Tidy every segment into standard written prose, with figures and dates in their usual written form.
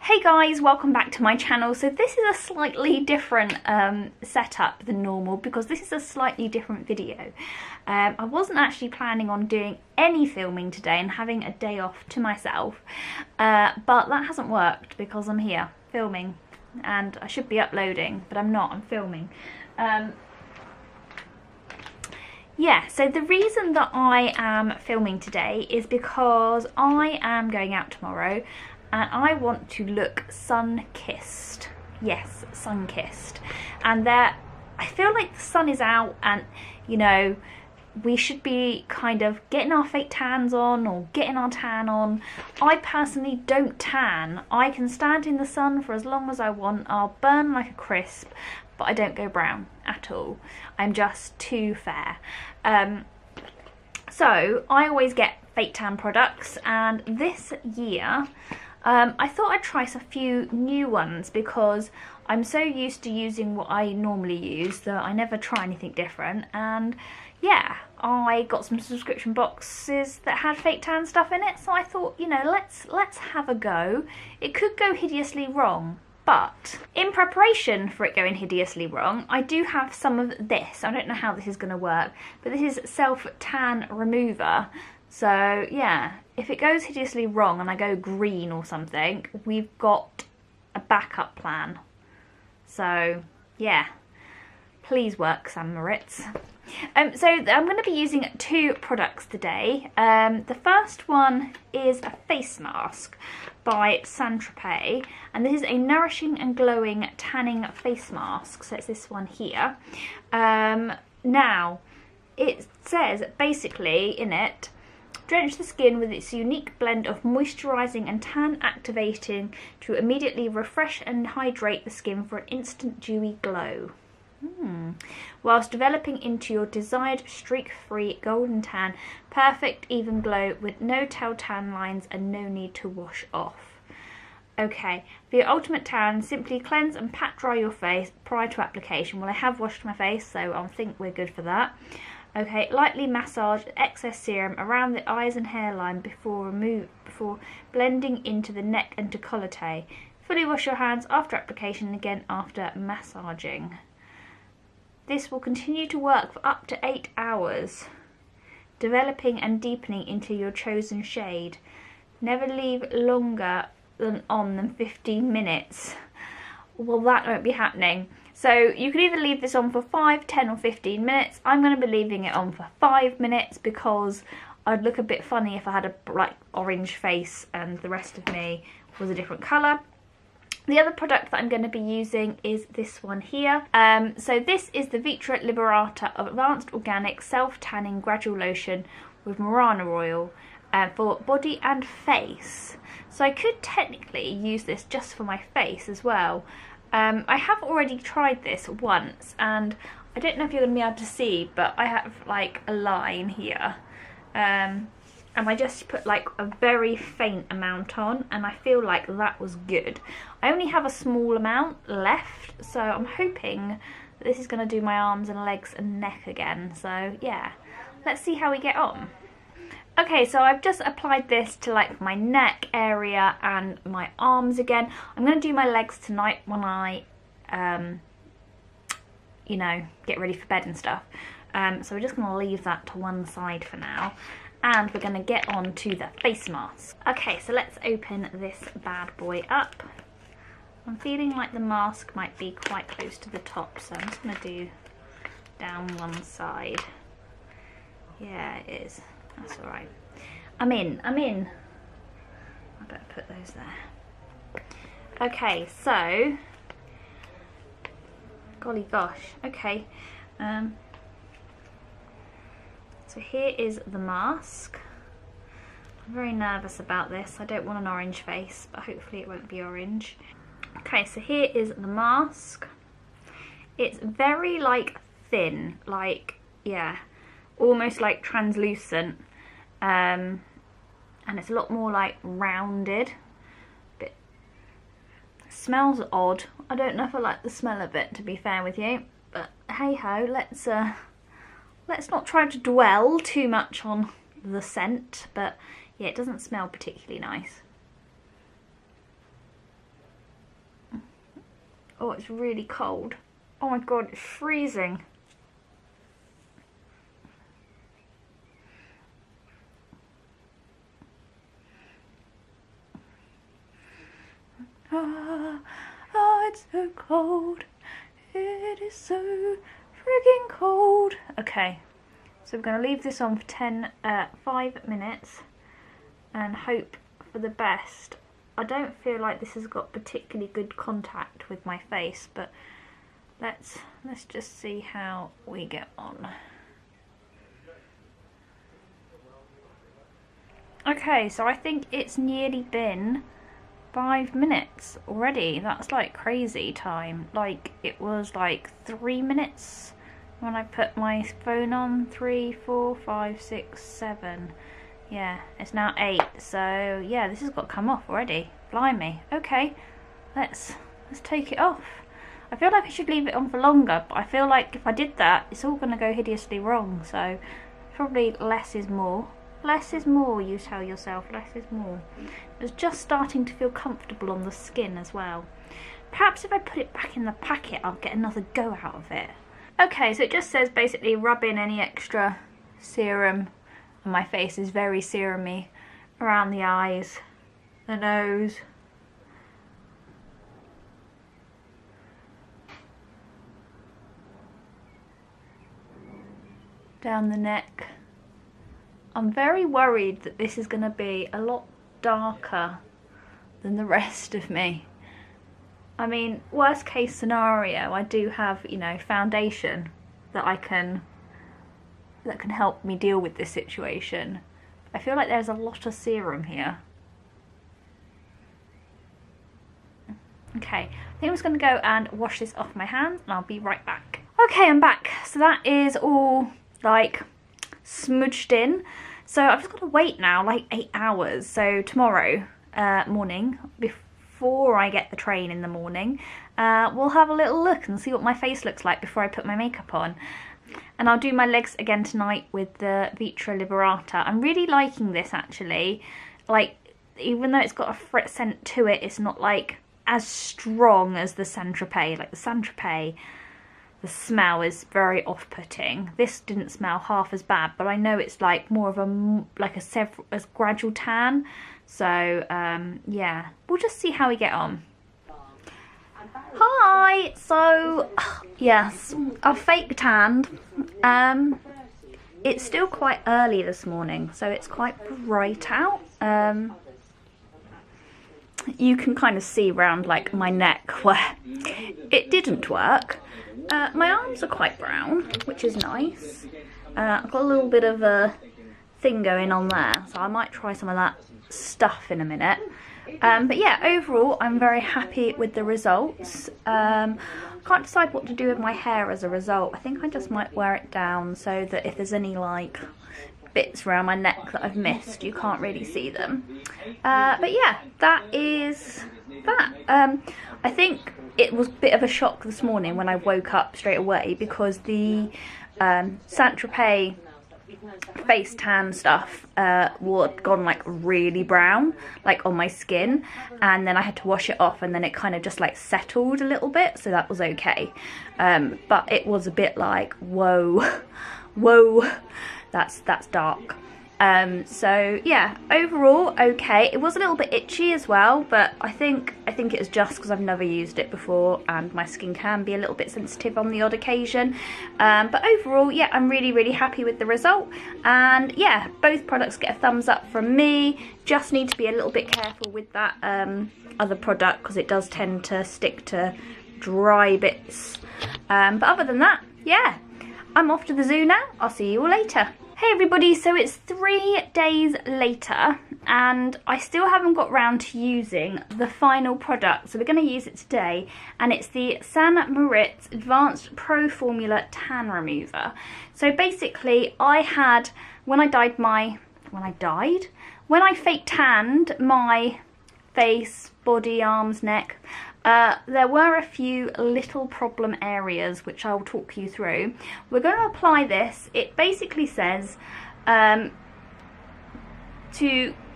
Hey guys, welcome back to my channel. So this is a slightly different setup than normal because this is a slightly different video. I wasn't actually planning on doing any filming today and having a day off to myself, but that hasn't worked because I'm here filming and I should be uploading, but I'm not, I'm filming. Yeah, so the reason that I am filming today is I am going out tomorrow and I want to look sun-kissed. Yes, sun-kissed. And I feel like the sun is out and, you know, we should be kind of getting our fake tans on or getting our tan on. I personally don't tan. I can stand in the sun for as long as I want. I'll burn like a crisp, but I don't go brown at all. I'm just too fair. So I always get fake tan products, and this year I thought I'd try a few new ones because I'm so used to using what I normally use that I never try anything different. And yeah, I got some subscription boxes that had fake tan stuff in it, so I thought, you know, let's have a go. It could go hideously wrong, but in preparation for it going hideously wrong, I do have some of this. I don't know how this is going to work, but this is self-tan remover. So yeah, if it goes hideously wrong and I go green or something, we've got a backup plan. So yeah, please work, Sam Moritz. So I'm going to be using two products today. The first one is a face mask by tropez, and this is a nourishing and glowing tanning face mask. So it's this one here. Now, it says basically in it, drench the skin with its unique blend of moisturising and tan activating to immediately refresh and hydrate the skin for an instant dewy glow. Whilst developing into your desired streak-free golden tan, perfect even glow with no tell tan lines and no need to wash off. Okay, for your ultimate tan, simply cleanse and pat dry your face prior to application. Well, I have washed my face, so I think we're good for that. Okay, lightly massage excess serum around the eyes and hairline before blending into the neck and décolleté. Fully wash your hands after application and again after massaging. This will continue to work for up to 8 hours, developing and deepening into your chosen shade. Never leave longer than 15 minutes. Well, that won't be happening. So you can either leave this on for 5, 10 or 15 minutes. I'm going to be leaving it on for 5 minutes because I'd look a bit funny if I had a bright orange face and the rest of me was a different colour. The other product that I'm going to be using is this one here. So this is the Vita Liberata of Advanced Organic Self-Tanning Gradual Lotion with Morana Oil for body and face. So I could technically use this just for my face as well. I have already tried this once, and I don't know if you're going to be able to see, but I have like a line here. And I just put like a very faint amount on, and I feel like that was good. I only have a small amount left, so I'm hoping that this is going to do my arms and legs and neck again. So yeah, let's see how we get on. Okay, so I've just applied this to like my neck area and my arms again. I'm going to do my legs tonight when I, you know, get ready for bed and stuff. So we're just going to leave that to one side for now. And we're going to get on to the face mask. Okay, so let's open this bad boy up. I'm feeling like the mask might be quite close to the top, so I'm just going to do down one side. Yeah, it is. That's alright. I'm in. I better put those there. Okay, so, golly gosh, okay. So here is the mask. I'm very nervous about this. I don't want an orange face, but hopefully it won't be orange. Okay, so here is the mask. It's very like thin, like, yeah, almost like translucent. And it's a lot more like rounded. It smells odd. I don't know if I like the smell of it, to be fair with you, but hey ho, let's not try to dwell too much on the scent, but yeah, it doesn't smell particularly nice. Oh, it's really cold. Oh my god, it's freezing. Ah, it's so cold. It is so frigging cold. Okay, so we're going to leave this on for 5 minutes and hope for the best. I don't feel like this has got particularly good contact with my face, but let's just see how we get on. Okay, so I think it's nearly been 5 minutes already. That's like crazy time. Like, it was like 3 minutes when I put my phone on. 3, 4, 5, 6, 7. Yeah, it's now 8. So yeah, this has got to come off already. Blimey. Okay, let's take it off. I feel like I should leave it on for longer, but I feel like if I did that, it's all going to go hideously wrong. So probably less is more. Less is more, you tell yourself. Less is more. It's just starting to feel comfortable on the skin as well. Perhaps if I put it back in the packet, I'll get another go out of it. Okay, so it just says basically rub in any extra serum. And my face is very serumy around the eyes, the nose. Down the neck. I'm very worried that this is going to be a lot darker than the rest of me. I mean, worst case scenario, I do have, you know, foundation that can help me deal with this situation. I feel like there's a lot of serum here. Okay, I think I'm just going to go and wash this off my hands and I'll be right back. Okay, I'm back. So that is all like smudged in. So I've just got to wait now like 8 hours. So tomorrow morning, before I get the train in the morning, we'll have a little look and see what my face looks like before I put my makeup on. And I'll do my legs again tonight with the Vita Liberata. I'm really liking this actually. Like, even though it's got a frit scent to it, it's not like as strong as the tropez. Like the tropez, the smell is very off-putting. This didn't smell half as bad, but I know it's like more of a gradual tan. So yeah, we'll just see how we get on. Hi, so yes, I've fake tanned. It's still quite early this morning, so it's quite bright out. You can kind of see around like my neck where it didn't work. My arms are quite brown, which is nice. I've got a little bit of a thing going on there, so I might try some of that stuff in a minute. But yeah, overall I'm very happy with the results. Can't decide what to do with my hair as a result. I think I just might wear it down so that if there's any like bits around my neck that I've missed, you can't really see them. But yeah, that is that. I think it was a bit of a shock this morning when I woke up straight away because the Saint-Tropez face tan stuff had gone like really brown like on my skin, and then I had to wash it off, and then it kind of just like settled a little bit, so that was okay. But it was a bit like whoa that's dark. So yeah, overall okay. It was a little bit itchy as well, but I think it was just because I've never used it before and my skin can be a little bit sensitive on the odd occasion. But overall, yeah, I'm really happy with the result. And yeah, both products get a thumbs up from me. Just need to be a little bit careful with that other product because it does tend to stick to dry bits. But other than that, yeah, I'm off to the zoo now. I'll see you all later. Hey everybody, so it's 3 days later and I still haven't got round to using the final product, so we're going to use it today, and it's the Moritz Advanced Pro Formula Tan Remover. So basically I had, when I fake tanned my face, body, arms, neck, there were a few little problem areas which I'll talk you through. We're going to apply this. It basically says to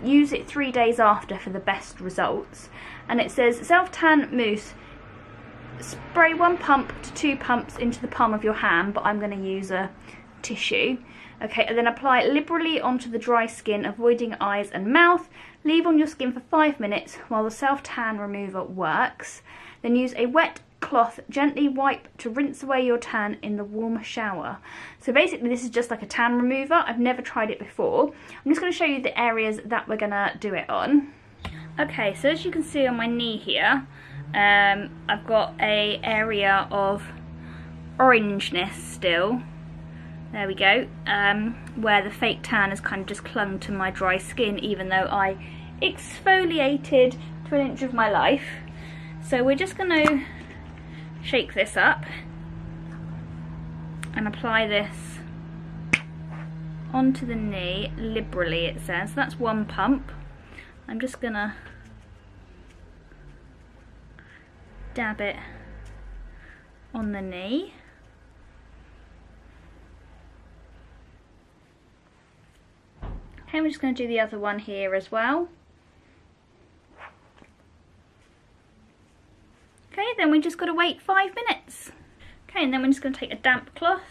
use it 3 days after for the best results, and it says self-tan mousse spray 1 pump to 2 pumps into the palm of your hand, but I'm going to use a tissue. Okay, and then apply it liberally onto the dry skin, avoiding eyes and mouth. Leave on your skin for 5 minutes while the self-tan remover works. Then use a wet cloth, gently wipe to rinse away your tan in the warm shower. So basically this is just like a tan remover. I've never tried it before. I'm just going to show you the areas that we're going to do it on. Okay, so as you can see on my knee here, I've got a area of orangeness still. There we go, where the fake tan has kind of just clung to my dry skin, even though I exfoliated to 1 inch of my life. So we're just going to shake this up and apply this onto the knee liberally, it says. So that's 1 pump. I'm just going to dab it on the knee. Okay, we're just going to do the other one here as well. Okay, then we just got to wait 5 minutes. Okay, and then we're just going to take a damp cloth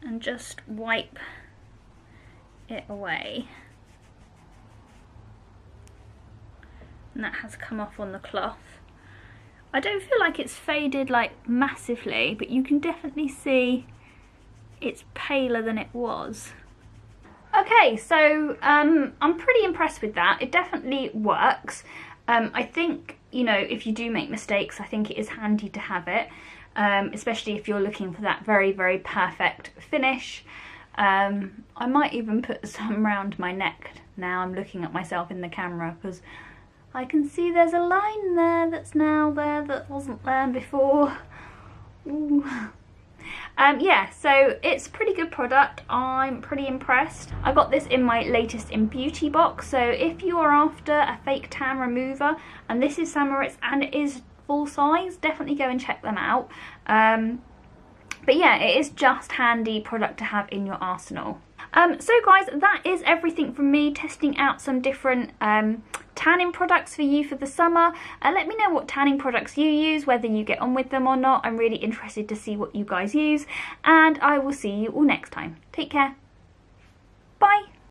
and just wipe it away. And that has come off on the cloth. I don't feel like it's faded like massively, but you can definitely see it's paler than it was. Okay, so I'm pretty impressed with that. It definitely works. I think, you know, if you do make mistakes, I think it is handy to have it, especially if you're looking for that very, very perfect finish. I might even put some around my neck now I'm looking at myself in the camera, because I can see there's a line there that's now there that wasn't there before. Ooh. Yeah, so it's a pretty good product. I'm pretty impressed. I got this in my latest in beauty box, so if you are after a fake tan remover, and this is St. Moritz and it is full size, definitely go and check them out. But yeah, it is just handy product to have in your arsenal. So guys, that is everything from me testing out some different tanning products for you for the summer. Let me know what tanning products you use, whether you get on with them or not. I'm really interested to see what you guys use, and I will see you all next time. Take care. Bye.